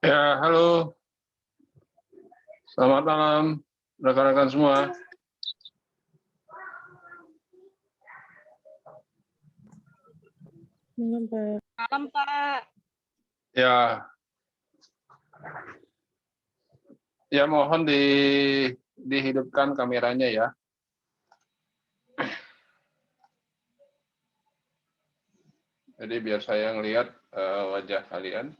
Ya, halo. Selamat malam, rekan-rekan semua. Malam, Pak. Ya, ya mohon dihidupkan kameranya ya. Jadi biar saya ngelihat wajah kalian.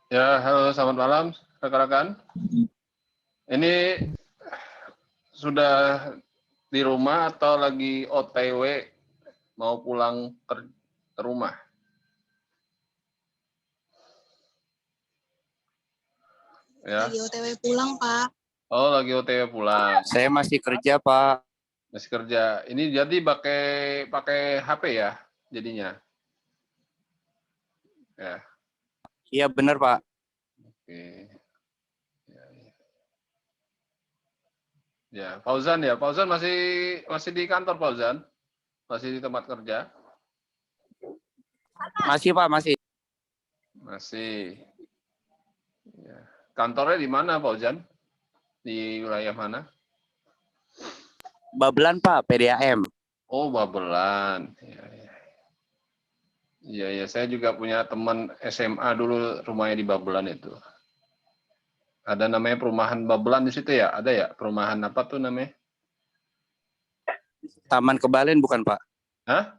Ya, halo, selamat malam, rekan-rekan. Ini sudah di rumah atau lagi OTW mau pulang ke rumah? Ya. Lagi OTW pulang, Pak. Oh, lagi OTW pulang. Saya masih kerja, Pak. Masih kerja. Ini jadi pakai HP ya jadinya. Ya. Iya, benar, Pak. Oke. Ya, Fauzan ya. Fauzan masih di kantor, Fauzan? Masih di tempat kerja? Masih, Pak, masih. Masih. Ya. Kantornya di mana, Fauzan? Di wilayah mana? Babelan, Pak, PDAM. Oh, Babelan. Ya, ya. Iya, ya. Saya juga punya teman SMA dulu rumahnya di Babelan itu. Ada namanya perumahan Babelan di situ ya? Ada ya? Perumahan apa tuh namanya? Taman Kebalen bukan, Pak? Hah?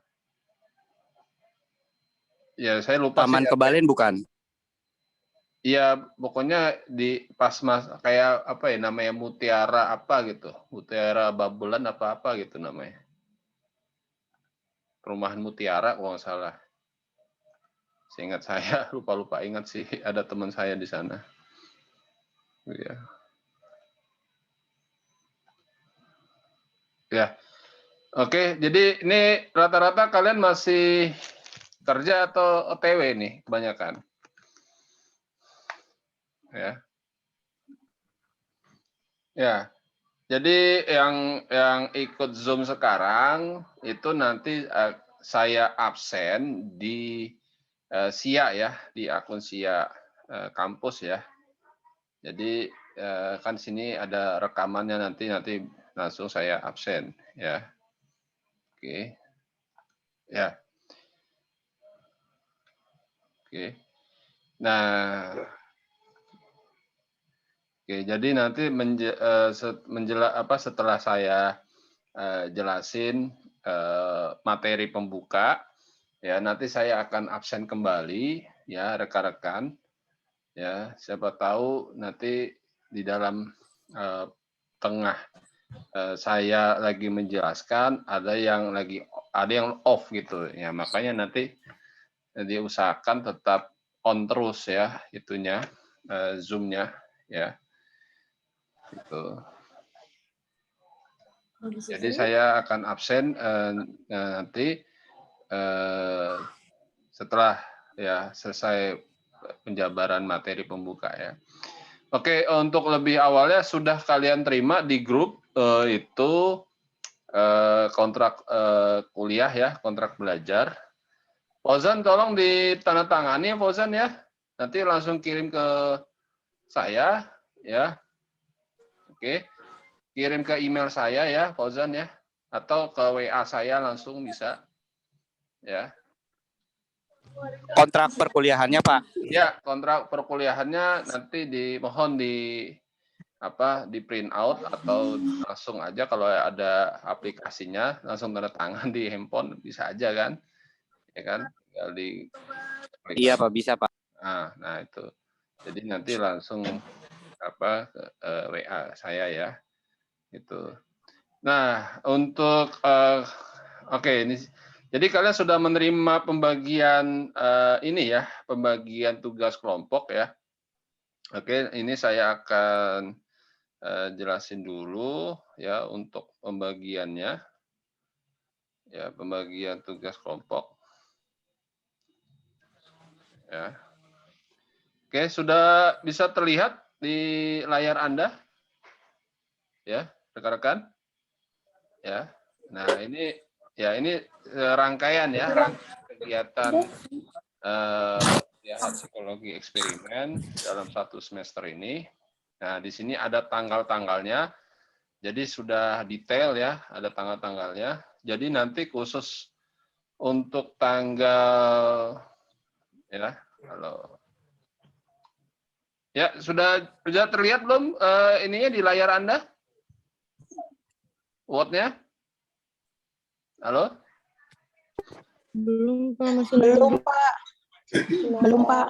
Ya, saya lupa Taman sih. Kebalen bukan? Iya, pokoknya di pas mas kayak apa ya namanya Mutiara apa gitu, Mutiara Babelan apa gitu namanya. Perumahan Mutiara kalau nggak salah. Seingat saya lupa ingat sih ada teman saya di sana. Iya. Ya. Oke, jadi ini rata-rata kalian masih kerja atau OTW nih kebanyakan? Ya. Ya. Jadi yang ikut Zoom sekarang itu nanti saya absen di SIA ya, di akun SIA kampus ya. Jadi kan sini ada rekamannya nanti langsung saya absen ya. Oke. Ya. Oke. Nah, oke, jadi nanti setelah saya jelasin materi pembuka, ya nanti saya akan absen kembali, ya rekan-rekan, ya siapa tahu nanti di dalam tengah saya lagi menjelaskan ada yang off gitu, ya makanya nanti diusahakan tetap on terus ya itunya zoom-nya ya. Gitu. Jadi saya akan absen nanti setelah ya selesai penjabaran materi pembuka ya. Oke, untuk lebih awalnya sudah kalian terima di grup itu kontrak kuliah ya, kontrak belajar. Fauzan tolong ditandatangani ya Fauzan ya. Nanti langsung kirim ke saya ya. Oke. Kirim ke email saya ya, Fauzan ya, atau ke WA saya langsung bisa, ya. Kontrak perkuliahannya, Pak? Ya, kontrak perkuliahannya nanti dimohon di print out atau langsung aja kalau ada aplikasinya langsung tanda tangan di handphone bisa aja kan, ya kan? Tinggal di Iya, Pak, bisa, Pak. Nah itu. Jadi nanti langsung WA saya ya, itu. Nah, untuk oke ini Jadi kalian sudah menerima pembagian ini ya, pembagian tugas kelompok ya. Oke, ini saya akan jelasin dulu ya untuk pembagiannya. Ya, pembagian tugas kelompok. Ya. Oke, sudah bisa terlihat di layar Anda? Ya, rekan-rekan? Ya. Nah, ini rangkaian ya, rangkaian kegiatan ya, psikologi eksperimen dalam 1 semester ini. Nah, di sini ada tanggal-tanggalnya. Jadi sudah detail ya, ada tanggal-tanggalnya. Jadi nanti khusus untuk tanggal ya, kalau ya sudah terlihat belum ininya di layar Anda? Word-nya? Halo? Belum, Pak. Masih Belum, loading. Pak. Belum, Pak.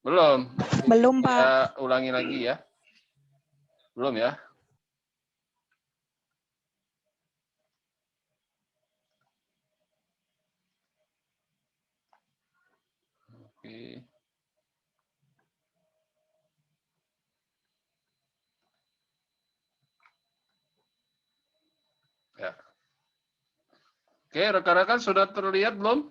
Belum. Belum, Pak. Ya, ulangi lagi ya. Belum ya? Oke. Ya. Oke, rekan-rekan sudah terlihat belum?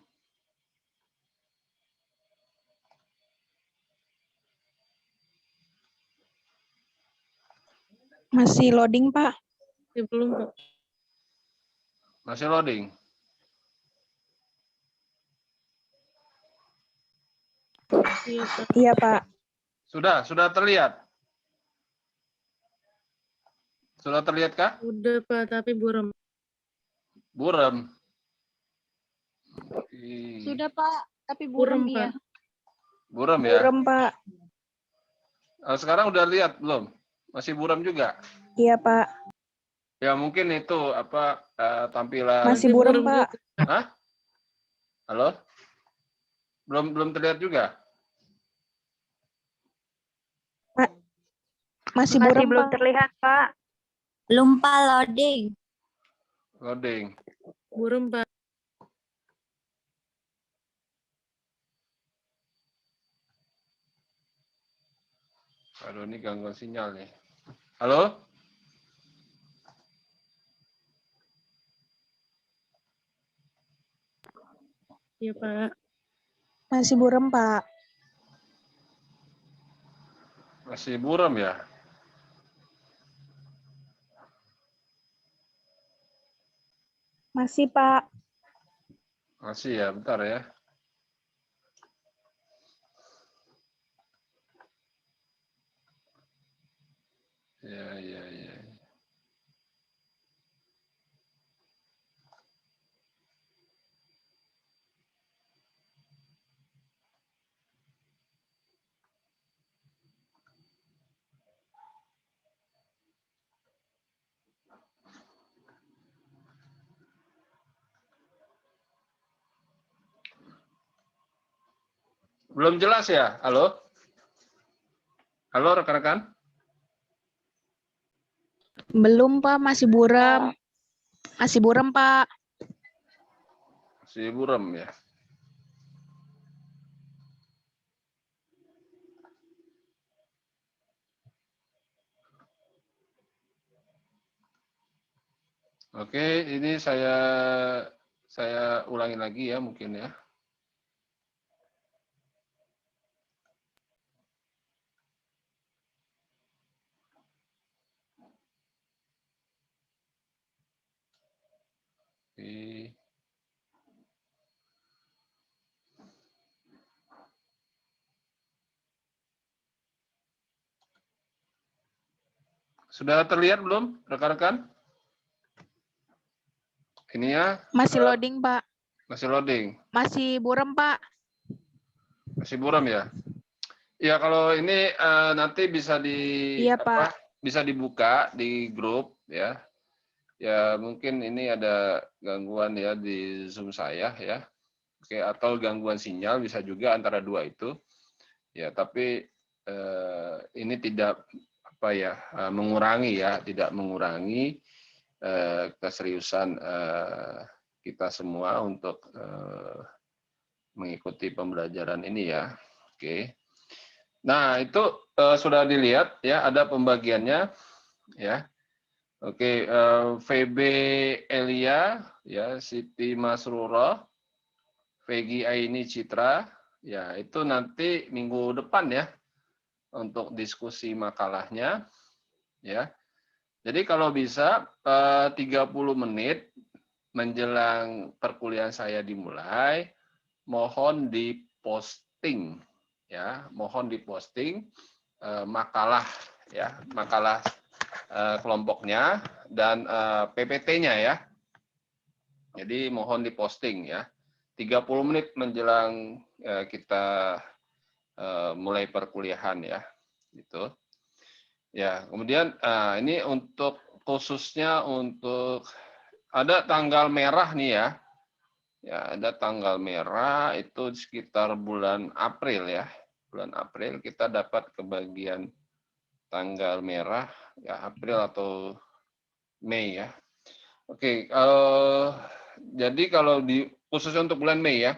Masih loading, Pak. Belum, Pak. Masih loading? Iya, Pak. Iya, Pak. Sudah terlihat? Sudah terlihat kah? Udah, Pak, tapi buram. Buram. Sudah, Pak, tapi Buram, buram dia. Pak. Buram ya? Buram, Pak. Sekarang udah lihat belum? Masih buram juga? Iya, Pak. Ya mungkin itu apa tampilan. Masih buram, Pak. juga. Hah? Halo? Belum terlihat juga? Masih buram, belum Pak. terlihat, Pak. Belum, Pak, loading. Loading. Buram, Pak. Aduh, ini gangguan sinyal nih. Halo? Iya, Pak. Masih buram, Pak. Masih buram ya? Masih, Pak. Masih ya, bentar ya. Ya. Belum jelas ya? Halo? Halo rekan-rekan? Belum, Pak. Masih buram. Masih buram, Pak. Masih buram ya? Oke, ini saya ulangi lagi ya mungkin ya. Oke. Sudah terlihat belum rekan-rekan? Ini ya. Masih loading, Pak. Masih loading. Masih buram, Pak. Masih buram ya? Ya kalau ini nanti bisa Iya, Pak. bisa dibuka di grup ya. Ya mungkin ini ada gangguan ya di Zoom saya ya. Oke, atau gangguan sinyal bisa juga antara dua itu. Ya, tapi ini tidak mengurangi ya, tidak mengurangi keseriusan kita semua untuk mengikuti pembelajaran ini ya. Oke. Nah, itu sudah dilihat ya, ada pembagiannya ya. Oke, VB Elia ya, Siti Masrurah, Peggy Aini Citra, ya itu nanti minggu depan ya untuk diskusi makalahnya ya. Jadi kalau bisa 30 menit menjelang perkuliahan saya dimulai, mohon diposting ya, mohon diposting makalah ya, makalah kelompoknya dan PPT-nya ya. Jadi mohon diposting ya. 30 menit menjelang kita mulai perkuliahan ya. Gitu. Ya, kemudian ini untuk khususnya untuk ada tanggal merah nih ya. Ya, ada tanggal merah itu sekitar bulan April ya. Bulan April kita dapat kebagian tanggal merah ya, April atau Mei ya. Oke, jadi kalau khususnya untuk bulan Mei ya.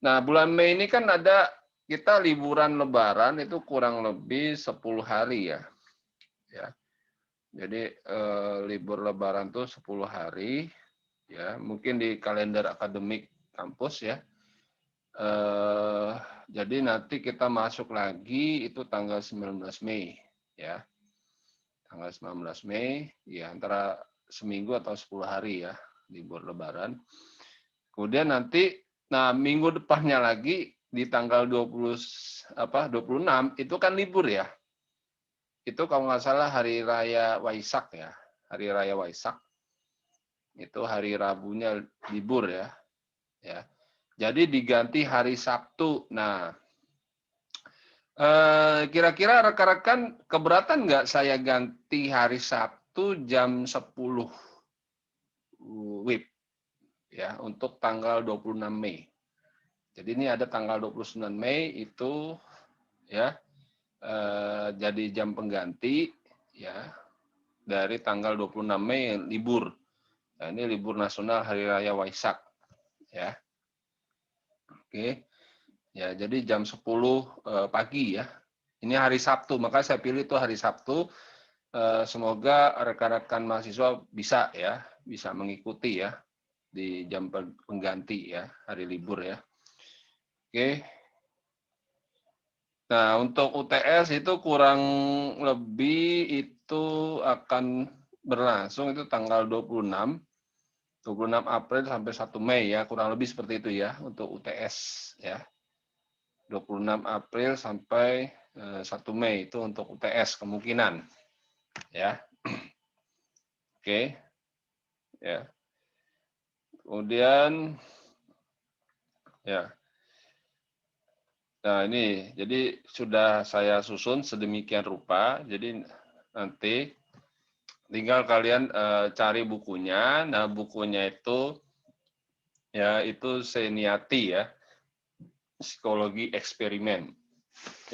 Nah, bulan Mei ini kan ada kita liburan Lebaran itu kurang lebih 10 hari ya. Ya. Jadi libur Lebaran tuh 10 hari ya, mungkin di kalender akademik kampus ya. Jadi nanti kita masuk lagi itu tanggal 19 Mei ya. Tanggal 19 Mei ya, antara seminggu atau 10 hari ya libur Lebaran. Kemudian nanti nah minggu depannya lagi di tanggal 26 itu kan libur ya. Itu kalau nggak salah hari raya Waisak ya, hari raya Waisak. Itu hari Rabunya libur ya. Ya. Jadi diganti hari Sabtu. Nah, kira-kira rekan-rekan keberatan nggak saya ganti hari Sabtu jam 10 WIB ya untuk tanggal 26 Mei. Jadi ini ada tanggal 29 Mei itu ya jadi jam pengganti ya dari tanggal 26 Mei libur. Nah, ini libur nasional hari raya Waisak ya. Oke. Ya, jadi jam 10 pagi ya. Ini hari Sabtu, maka saya pilih itu hari Sabtu. Semoga rekan-rekan mahasiswa bisa ya, bisa mengikuti ya di jam pengganti ya, hari libur ya. Oke. Nah, untuk UTS itu kurang lebih itu akan berlangsung itu tanggal 26 April sampai 1 Mei ya, kurang lebih seperti itu ya untuk UTS ya. 26 April sampai 1 Mei itu untuk UTS kemungkinan ya. Oke. Ya. Kemudian ya. Nah, ini jadi sudah saya susun sedemikian rupa. Jadi nanti tinggal kalian cari bukunya. Nah, bukunya itu ya itu Seniati ya. Psikologi eksperimen.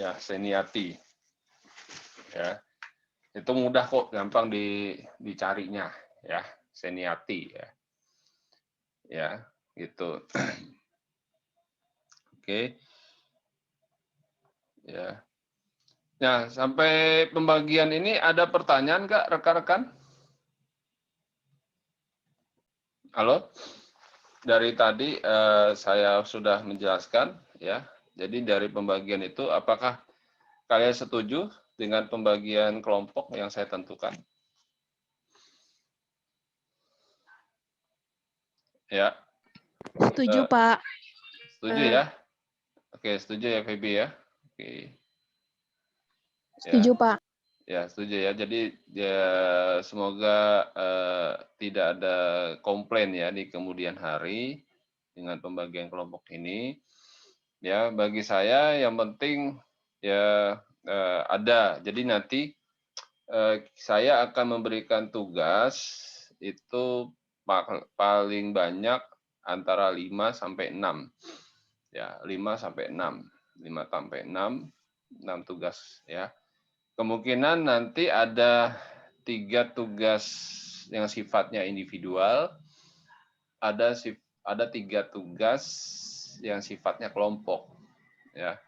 Ya, Seniati. Ya. Itu mudah kok, gampang dicarinya ya, Seniati ya. Ya, gitu. Oke. Ya. Nah, sampai pembagian ini ada pertanyaan nggak rekan-rekan? Halo? Dari tadi saya sudah menjelaskan ya. Jadi dari pembagian itu apakah kalian setuju dengan pembagian kelompok yang saya tentukan? Ya. Setuju, Pak. Setuju ya? Oke, setuju ya Feby ya? Oke. Setuju, Ya. Pak. Ya, setuju ya. Jadi ya semoga tidak ada komplain ya di kemudian hari dengan pembagian kelompok ini. Ya, bagi saya yang penting ya ada. Jadi nanti saya akan memberikan tugas itu paling banyak antara 5 sampai 6. Ya, 5 sampai 6. 5 sampai 6 tugas ya. Kemungkinan nanti ada 3 tugas yang sifatnya individual, ada 3 tugas yang sifatnya kelompok, ya.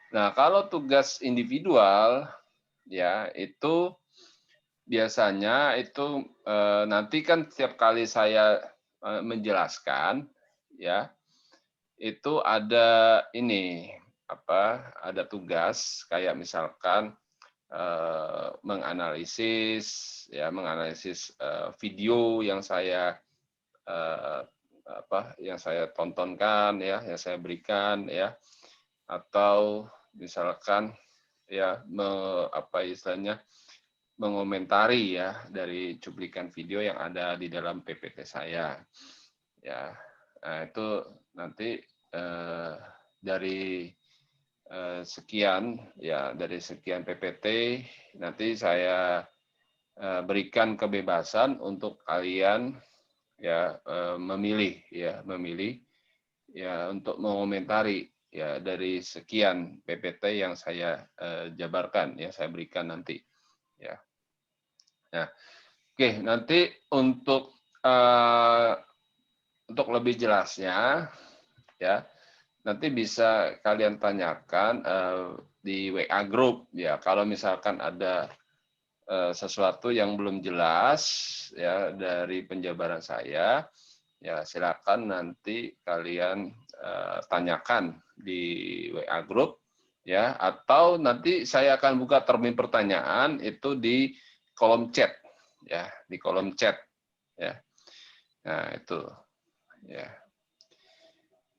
Nah, kalau tugas individual, ya itu biasanya itu nanti kan setiap kali saya menjelaskan, ya itu ada ini ada tugas kayak misalkan menganalisis video yang saya tontonkan ya, yang saya berikan ya, atau misalkan ya istilahnya mengomentari ya dari cuplikan video yang ada di dalam PPT saya ya. Nah, itu nanti dari sekian PPT nanti saya berikan kebebasan untuk kalian ya memilih ya untuk mengomentari ya dari sekian PPT yang saya jabarkan ya, saya berikan nanti ya. Nah, oke, nanti untuk lebih jelasnya ya, nanti bisa kalian tanyakan di WA group ya, kalau misalkan ada sesuatu yang belum jelas ya dari penjabaran saya, ya silakan nanti kalian tanyakan di WA group ya, atau nanti saya akan buka termin pertanyaan itu di kolom chat ya, di kolom chat ya. Nah, itu ya.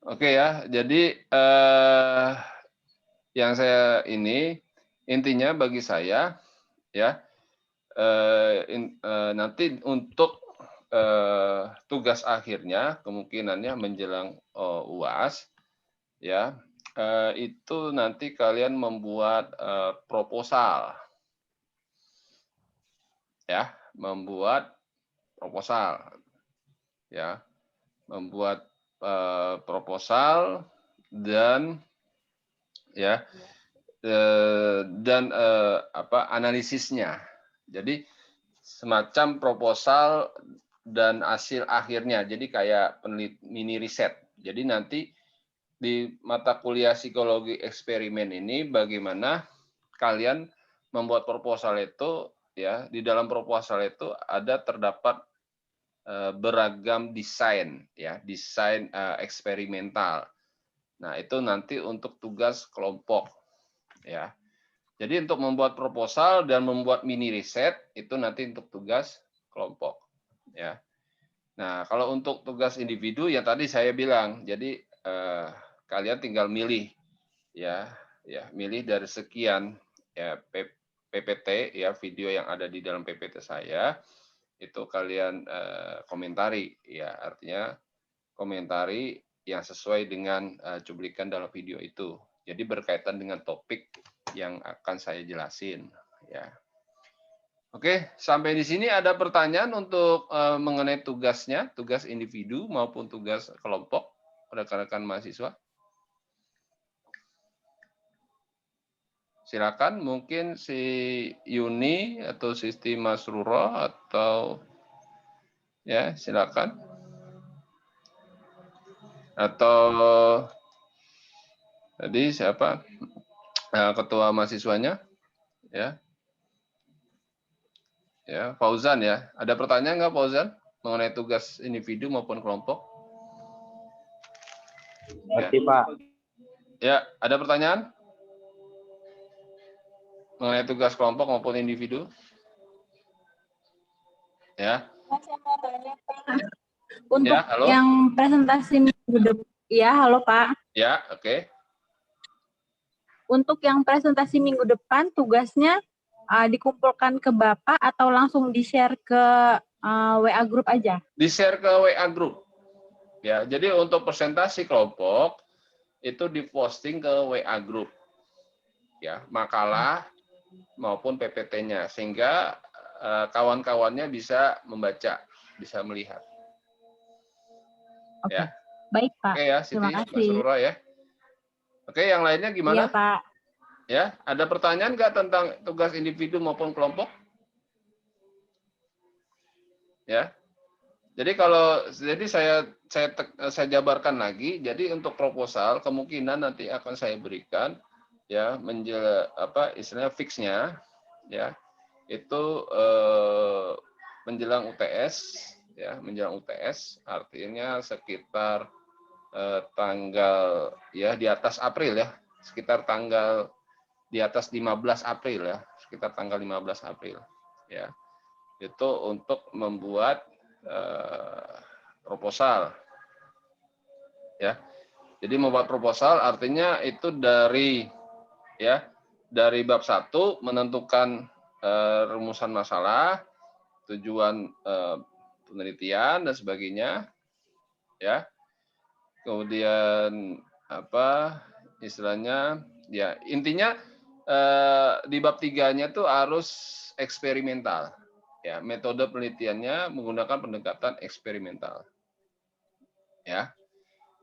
Oke ya, jadi yang saya intinya bagi saya ya, nanti untuk tugas akhirnya kemungkinannya menjelang UAS ya, itu nanti kalian membuat proposal ya, membuat proposal dan ya analisisnya. Jadi semacam proposal dan hasil akhirnya. Jadi kayak mini riset. Jadi nanti di mata kuliah psikologi eksperimen ini bagaimana kalian membuat proposal itu ya, di dalam proposal itu terdapat beragam desain ya, desain eksperimental. Nah, itu nanti untuk tugas kelompok ya. Jadi untuk membuat proposal dan membuat mini riset itu nanti untuk tugas kelompok ya. Nah, kalau untuk tugas individu yang tadi saya bilang, jadi kalian tinggal milih ya, milih dari sekian ya PPT ya, video yang ada di dalam PPT saya, itu kalian komentari ya, artinya komentari yang sesuai dengan cuplikan dalam video itu. Jadi berkaitan dengan topik yang akan saya jelasin ya. Oke, sampai di sini ada pertanyaan untuk mengenai tugasnya, tugas individu maupun tugas kelompok rekan-rekan mahasiswa. Silakan, mungkin si Yuni atau Sisti Masruro atau ya, silakan. Atau tadi siapa? Ketua mahasiswanya? Ya. Ya, Fauzan ya. Ada pertanyaan nggak Fauzan mengenai tugas individu maupun kelompok? Ngerti, Pak. Ya, ada pertanyaan mengenai tugas kelompok maupun individu? Ya. Untuk Ya, halo? yang presentasi minggu depan, ya halo Pak. Ya, oke. Untuk yang presentasi minggu depan tugasnya dikumpulkan ke Bapak atau langsung di-share ke WA group aja? Di-share ke WA group. Ya, jadi untuk presentasi kelompok itu diposting ke WA group. Ya, makalah maupun PPT-nya sehingga kawan-kawannya bisa membaca, bisa melihat. Oke. Ya. Baik, Pak. Oke ya, Siti, Terima Mas kasih. Rura ya. Oke, yang lainnya gimana? Iya, Pak. Ya, ada pertanyaan nggak tentang tugas individu maupun kelompok? Ya. Jadi saya jabarkan lagi. Jadi untuk proposal kemungkinan nanti akan saya berikan ya istilahnya fixnya ya itu menjelang UTS ya, menjelang UTS artinya sekitar tanggal ya di atas April ya, sekitar tanggal di atas 15 April ya, sekitar tanggal 15 April ya. Itu untuk membuat proposal ya. Jadi membuat proposal artinya itu dari bab 1 menentukan rumusan masalah, tujuan penelitian dan sebagainya ya. Kemudian istilahnya ya intinya di bab 3-nya tuh harus eksperimental ya, metode penelitiannya menggunakan pendekatan eksperimental ya.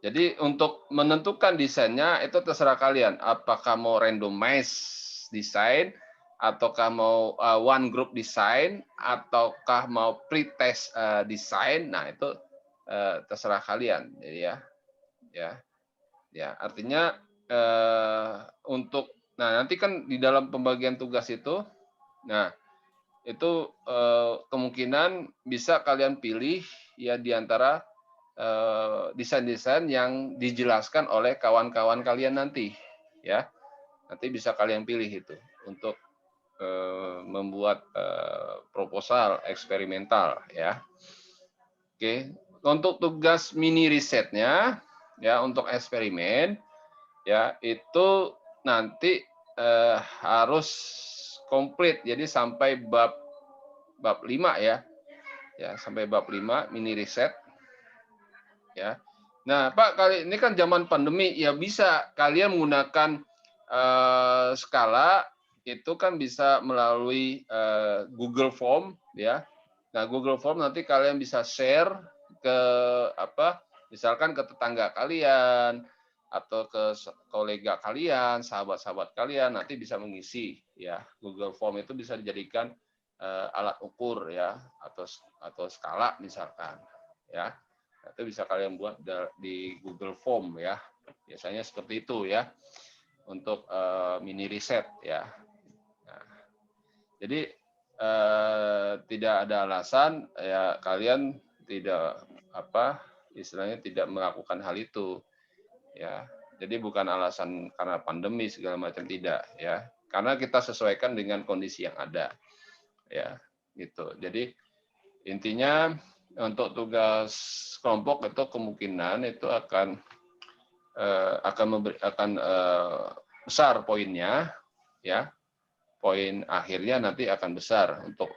Jadi untuk menentukan desainnya itu terserah kalian, apakah mau randomize desain ataukah mau one group design ataukah mau pretest design. Nah itu terserah kalian. Jadi ya artinya nanti kan di dalam pembagian tugas itu, nah itu kemungkinan bisa kalian pilih ya di antara desain-desain yang dijelaskan oleh kawan-kawan kalian nanti ya. Nanti bisa kalian pilih itu untuk membuat proposal eksperimental ya. Oke, untuk tugas mini risetnya ya, untuk eksperimen ya itu nanti harus komplit. Jadi sampai bab 5 ya. Ya, sampai bab 5 mini riset ya. Nah, Pak, kali ini kan zaman pandemi ya, bisa kalian menggunakan skala itu kan bisa melalui Google Form ya. Nah, Google Form nanti kalian bisa share ke misalkan ke tetangga kalian atau ke kolega kalian, sahabat-sahabat kalian, nanti bisa mengisi ya. Google Form itu bisa dijadikan alat ukur ya, atau skala misalkan ya. Itu bisa kalian buat di Google Form ya. Biasanya seperti itu ya. Untuk mini riset ya. Nah, jadi tidak ada alasan ya kalian tidak istilahnya tidak melakukan hal itu ya. Jadi bukan alasan karena pandemi segala macam, tidak ya. Karena kita sesuaikan dengan kondisi yang ada ya gitu. Jadi intinya untuk tugas kelompok itu kemungkinan itu akan besar poinnya ya. Poin akhirnya nanti akan besar untuk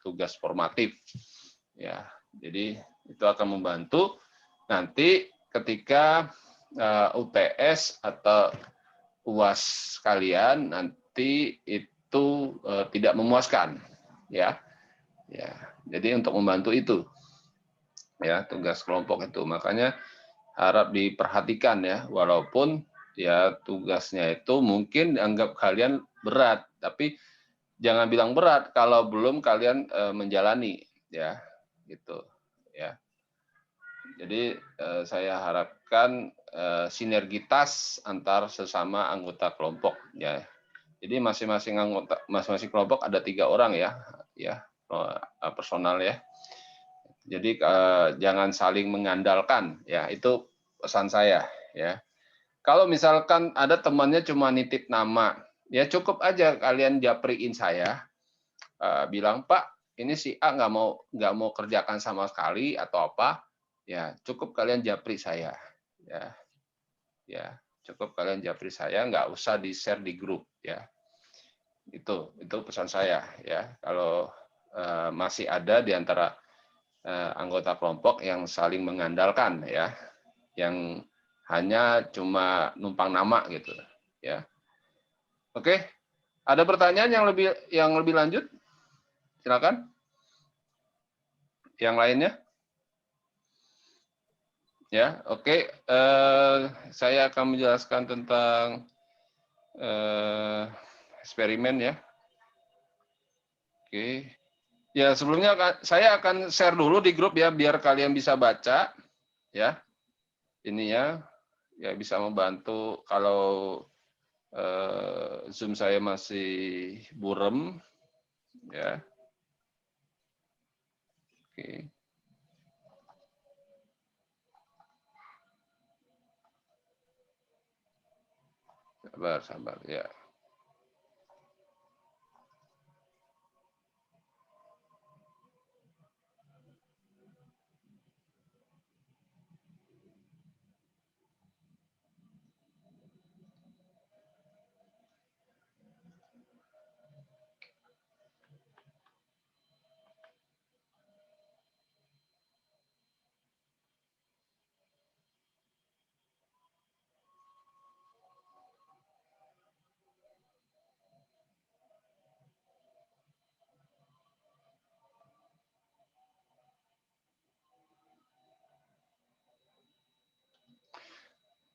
tugas formatif ya. Jadi itu akan membantu nanti ketika UTS atau UAS kalian nanti itu tidak memuaskan ya. Ya, jadi untuk membantu itu ya tugas kelompok itu, makanya harap diperhatikan ya, walaupun ya tugasnya itu mungkin dianggap kalian berat, tapi jangan bilang berat kalau belum kalian menjalani ya, gitu ya. Jadi saya harapkan sinergitas antar sesama anggota kelompok ya. Jadi masing-masing kelompok ada 3 orang ya, personal ya. Jadi jangan saling mengandalkan ya, itu pesan saya ya. Kalau misalkan ada temannya cuma nitip nama, ya cukup aja kalian japriin saya, bilang Pak ini si A nggak mau kerjakan sama sekali atau apa, ya cukup kalian japri saya ya cukup kalian japri saya, nggak usah di share di grup ya. Itu pesan saya ya. Kalau masih ada di antara anggota kelompok yang saling mengandalkan ya, yang hanya cuma numpang nama gitu ya. Oke, ada pertanyaan yang lebih lanjut? Silakan. Yang lainnya? Ya, oke. Saya akan menjelaskan tentang eksperimen ya. Oke. Ya, sebelumnya saya akan share dulu di grup ya, biar kalian bisa baca ya. Ini ya bisa membantu kalau Zoom saya masih burem ya. Oke. Sabar ya.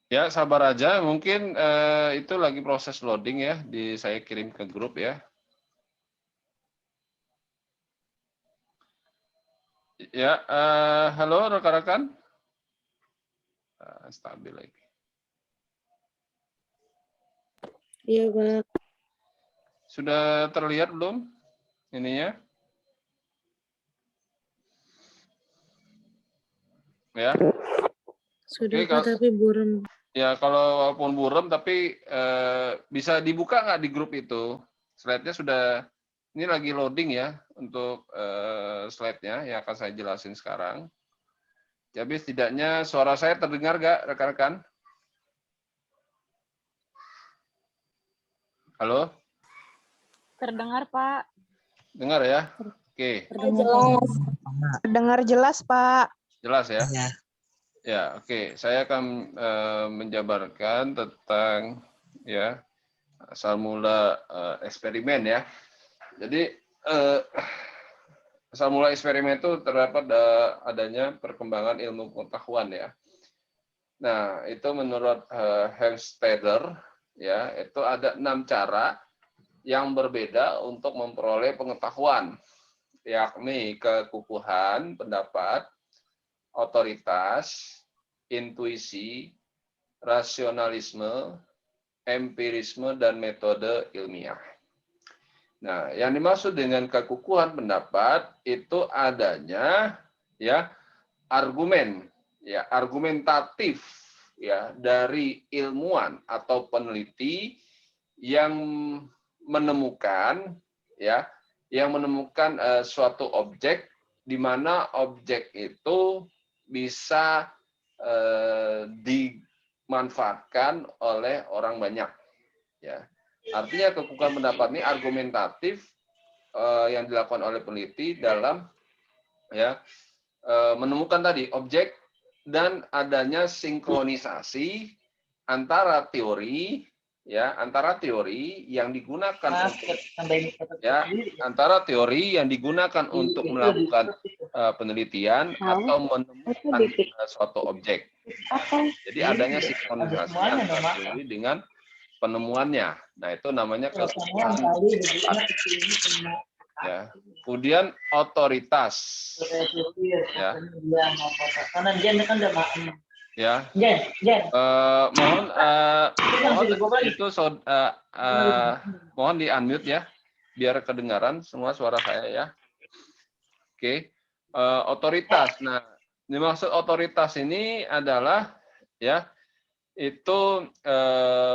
Ya, sabar aja. Mungkin itu lagi proses loading ya. Saya kirim ke grup ya. Ya, halo rekan-rekan. Stabil lagi. Iya, Pak. Sudah terlihat belum ininya? Ya. Sudah, Oke, Pak, tapi buram. ya, kalau walaupun buram, tapi bisa dibuka nggak di grup itu? Slide-nya sudah, ini lagi loading ya, untuk slide-nya yang akan saya jelasin sekarang. Jadi setidaknya suara saya terdengar nggak, rekan-rekan? Halo? Terdengar, Pak. Dengar ya? Oke, Jelas. Dengar jelas, Pak. jelas ya? Ya, oke. Saya akan menjabarkan tentang ya asal mula eksperimen ya. Jadi asal mula eksperimen itu terdapat adanya perkembangan ilmu pengetahuan ya. Nah, itu menurut Hofstadter ya, itu ada 6 cara yang berbeda untuk memperoleh pengetahuan, yakni kekukuhan pendapat, otoritas, intuisi, rasionalisme, empirisme, dan metode ilmiah. Nah, yang dimaksud dengan kekukuhan pendapat itu adanya ya argumen, ya argumentatif ya dari ilmuwan atau peneliti yang menemukan suatu objek di mana objek itu bisa dimanfaatkan oleh orang banyak. Ya, artinya kekukuhan pendapat ini argumentatif yang dilakukan oleh peneliti dalam menemukan tadi objek dan adanya sinkronisasi antara teori yang digunakan untuk melakukan penelitian atau menemukan suatu objek. Jadi adanya sinkronisasi antara teori dengan penemuannya. Nah, itu namanya kekukuhan pendapat. Ya. Kemudian otoritas. Ya. Ya. Mohon di unmute ya, biar kedengaran semua suara saya ya. Oke. Otoritas. Nah, dimaksud otoritas ini adalah ya itu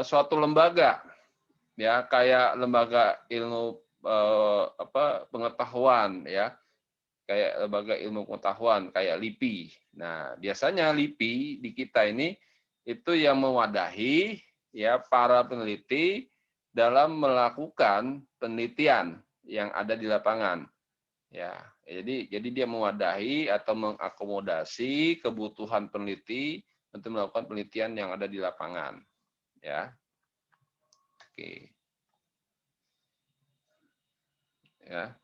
suatu lembaga ya, kayak lembaga ilmu pengetahuan ya. Kayak lembaga ilmu pengetahuan kayak LIPI. Nah, biasanya LIPI di kita ini itu yang mewadahi ya para peneliti dalam melakukan penelitian yang ada di lapangan. Ya, jadi dia mewadahi atau mengakomodasi kebutuhan peneliti untuk melakukan penelitian yang ada di lapangan. Ya. Oke. Ya.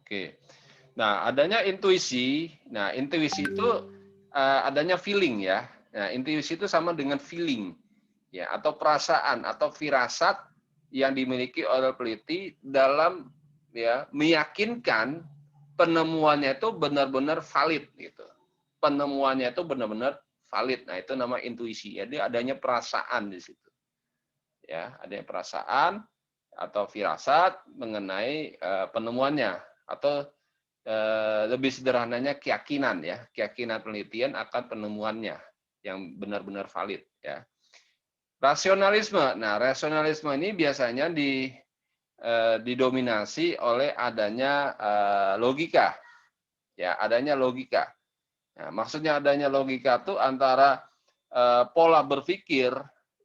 Oke. Nah, adanya intuisi. Nah, intuisi itu adanya feeling ya. Nah, intuisi itu sama dengan feeling. ya, atau perasaan atau firasat yang dimiliki oleh peneliti dalam ya meyakinkan penemuannya itu benar-benar valid gitu. Penemuannya itu benar-benar valid. Nah, itu nama intuisi. Jadi adanya perasaan di situ. Ya, adanya perasaan atau firasat mengenai penemuannya atau lebih sederhananya keyakinan ya, keyakinan penelitian akan penemuannya yang benar-benar valid ya. Rasionalisme. Nah, rasionalisme ini biasanya didominasi oleh adanya logika. Ya, adanya logika. Nah, maksudnya adanya logika itu antara pola berpikir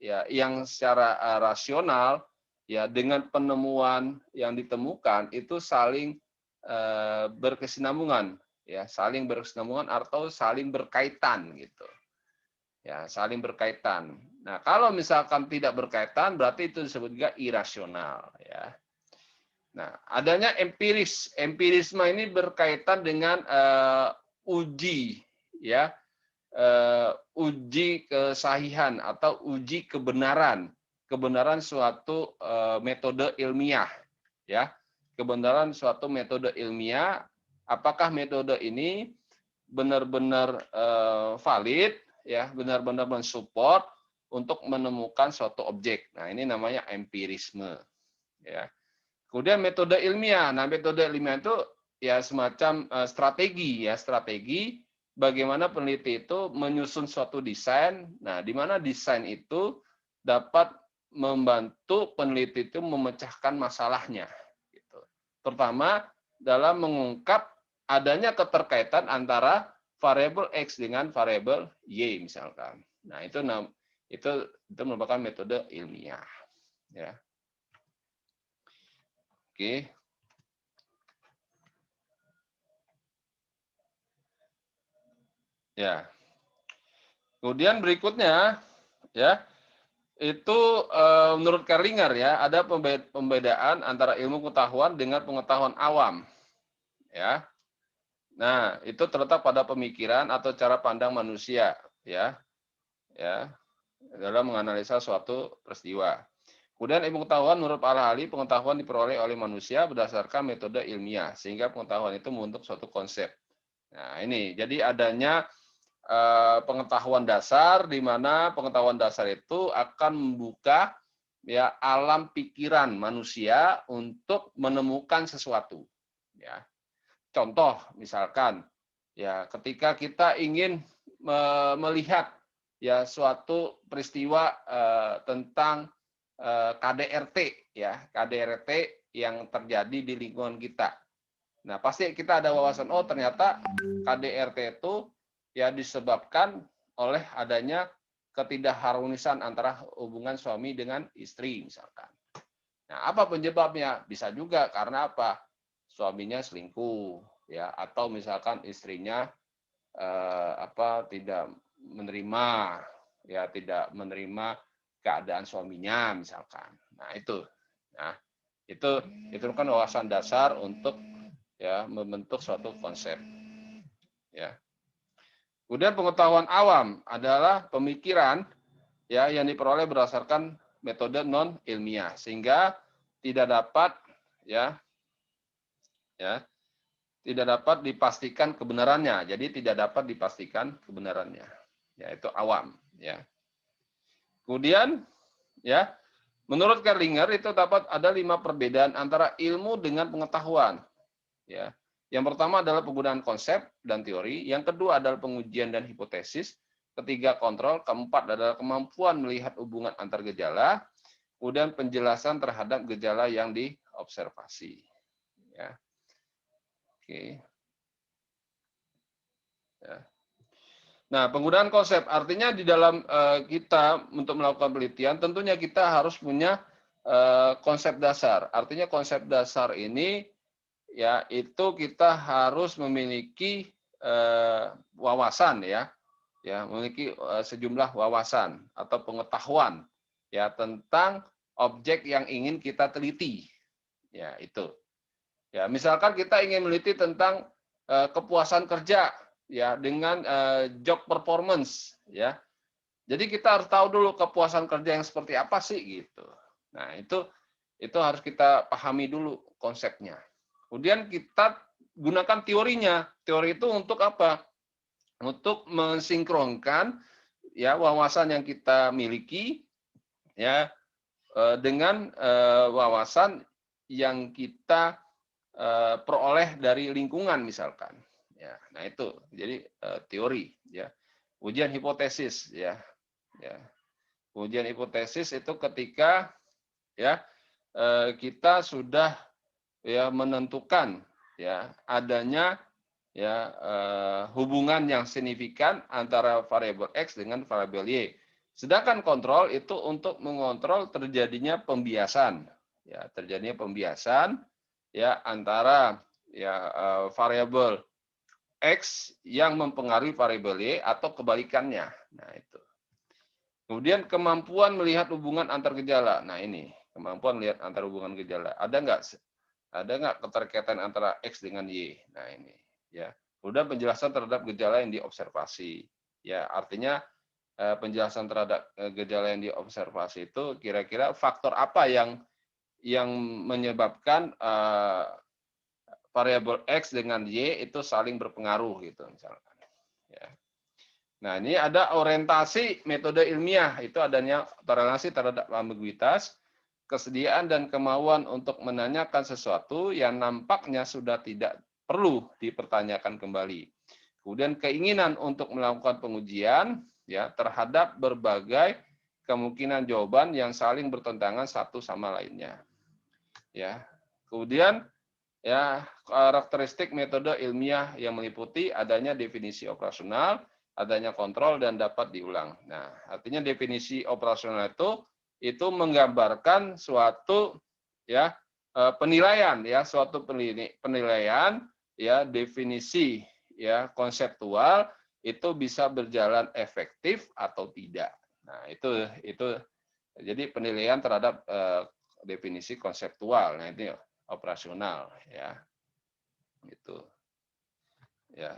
ya yang secara rasional ya dengan penemuan yang ditemukan itu saling berkesinambungan ya, saling berkesinambungan atau saling berkaitan gitu. Ya, saling berkaitan. Nah, kalau misalkan tidak berkaitan berarti itu disebut juga irasional ya. Nah, adanya empiris. Empirisme ini berkaitan dengan uji ya. Uji kesahihan atau uji kebenaran suatu metode ilmiah ya, kebenaran suatu metode ilmiah, apakah metode ini benar-benar valid ya, benar-benar mensupport untuk menemukan suatu objek. Nah, ini namanya empirisme ya. Kemudian metode ilmiah. Nah, metode ilmiah itu ya semacam strategi ya, strategi bagaimana peneliti itu menyusun suatu desain. Nah, di mana desain itu dapat membantu peneliti itu memecahkan masalahnya. Gitu. Terutama dalam mengungkap adanya keterkaitan antara variabel X dengan variabel Y misalkan. Nah, itu merupakan metode ilmiah. Ya. Oke. Ya. Kemudian berikutnya ya, itu menurut Kerlinger ya, ada pembedaan antara ilmu pengetahuan dengan pengetahuan awam. Ya. Nah, itu terletak pada pemikiran atau cara pandang manusia ya. Ya. Dalam menganalisa suatu peristiwa. Kemudian ilmu pengetahuan menurut para ahli, pengetahuan diperoleh oleh manusia berdasarkan metode ilmiah sehingga pengetahuan itu membentuk suatu konsep. Nah, ini jadi adanya pengetahuan dasar, di mana pengetahuan dasar itu akan membuka ya alam pikiran manusia untuk menemukan sesuatu. Ya, contoh misalkan ya ketika kita ingin melihat ya suatu peristiwa tentang KDRT ya, KDRT yang terjadi di lingkungan kita. Nah, pasti kita ada wawasan, oh ternyata KDRT itu ya disebabkan oleh adanya ketidakharmonisan antara hubungan suami dengan istri misalkan. Nah, apa penyebabnya? Bisa juga karena apa? Suaminya selingkuh ya, atau misalkan istrinya tidak menerima ya, tidak menerima keadaan suaminya misalkan. Nah, itu. Nah, itu kan wawasan dasar untuk ya membentuk suatu konsep. Ya. Kemudian pengetahuan awam adalah pemikiran ya yang diperoleh berdasarkan metode non ilmiah sehingga tidak dapat tidak dapat dipastikan kebenarannya. Jadi tidak dapat dipastikan kebenarannya. Yaitu awam ya. Kemudian ya menurut Kerlinger itu dapat ada 5 perbedaan antara ilmu dengan pengetahuan. Ya. Yang pertama adalah penggunaan konsep dan teori, yang kedua adalah pengujian dan hipotesis, ketiga kontrol, keempat adalah kemampuan melihat hubungan antar gejala, kemudian penjelasan terhadap gejala yang diobservasi. Ya. Oke. Ya. Nah, penggunaan konsep artinya di dalam kita untuk melakukan penelitian tentunya kita harus punya konsep dasar. Artinya konsep dasar ini ya itu kita harus memiliki wawasan ya memiliki sejumlah wawasan atau pengetahuan ya tentang objek yang ingin kita teliti ya itu ya misalkan kita ingin meneliti tentang kepuasan kerja ya dengan job performance ya Jadi kita harus tahu dulu kepuasan kerja yang seperti apa sih gitu. Nah, itu harus kita pahami dulu konsepnya. Kemudian kita gunakan teorinya. Teori itu untuk apa? Untuk mensinkronkan ya wawasan yang kita miliki ya dengan wawasan yang kita peroleh dari lingkungan misalkan. Ya, nah itu. Jadi teori ya. Ujian hipotesis ya. Ya. Ujian hipotesis itu ketika ya kita sudah ya menentukan ya adanya ya hubungan yang signifikan antara variabel X dengan variabel Y. Sedangkan kontrol itu untuk mengontrol terjadinya pembiasan ya, terjadinya pembiasan ya antara ya variabel X yang mempengaruhi variabel Y atau kebalikannya. Nah, itu. Kemudian kemampuan melihat hubungan antar gejala. Nah, ini kemampuan melihat antar hubungan gejala. Ada nggak keterkaitan antara X dengan Y? Nah, ini ya. Kemudian penjelasan terhadap gejala yang diobservasi. Ya, artinya penjelasan terhadap gejala yang diobservasi itu kira-kira faktor apa yang menyebabkan variabel X dengan Y itu saling berpengaruh gitu misalkan. Ya. Nah, ini ada orientasi metode ilmiah, itu adanya toleransi terhadap ambiguitas, kesediaan dan kemauan untuk menanyakan sesuatu yang nampaknya sudah tidak perlu dipertanyakan kembali. Kemudian keinginan untuk melakukan pengujian ya terhadap berbagai kemungkinan jawaban yang saling bertentangan satu sama lainnya. Ya. Kemudian ya karakteristik metode ilmiah yang meliputi adanya definisi operasional, adanya kontrol dan dapat diulang. Nah, artinya definisi operasional itu menggambarkan suatu ya penilaian ya, suatu penilaian ya definisi ya konseptual itu bisa berjalan efektif atau tidak. Nah, itu jadi penilaian terhadap definisi konseptual. Nah, ini operasional ya. Gitu. Ya.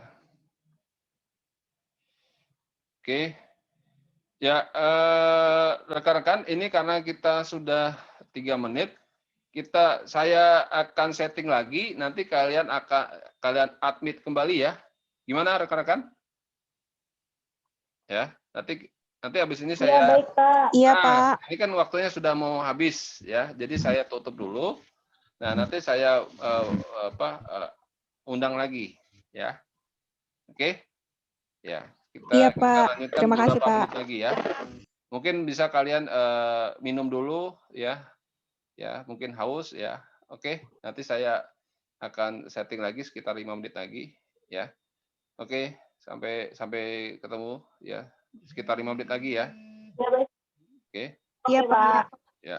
Oke, ya rekan-rekan, ini karena kita sudah 3 menit, saya akan setting lagi, nanti kalian admit kembali ya. Gimana rekan-rekan? Ya, nanti habis ini saya. Iya, baik, Pak. Iya, Pak. Ini kan waktunya sudah mau habis ya, jadi saya tutup dulu. Nah, nanti saya undang lagi ya. Oke? Ya. Iya, Kita Pak. lanjutkan Terima kasih, beberapa Pak. menit lagi ya. Mungkin bisa kalian minum dulu ya. Ya, mungkin haus ya. Oke, nanti saya akan setting lagi sekitar 5 menit lagi ya. Oke, sampai ketemu ya. Sekitar 5 menit lagi ya. Iya, baik. Oke. Iya, Pak. Ya.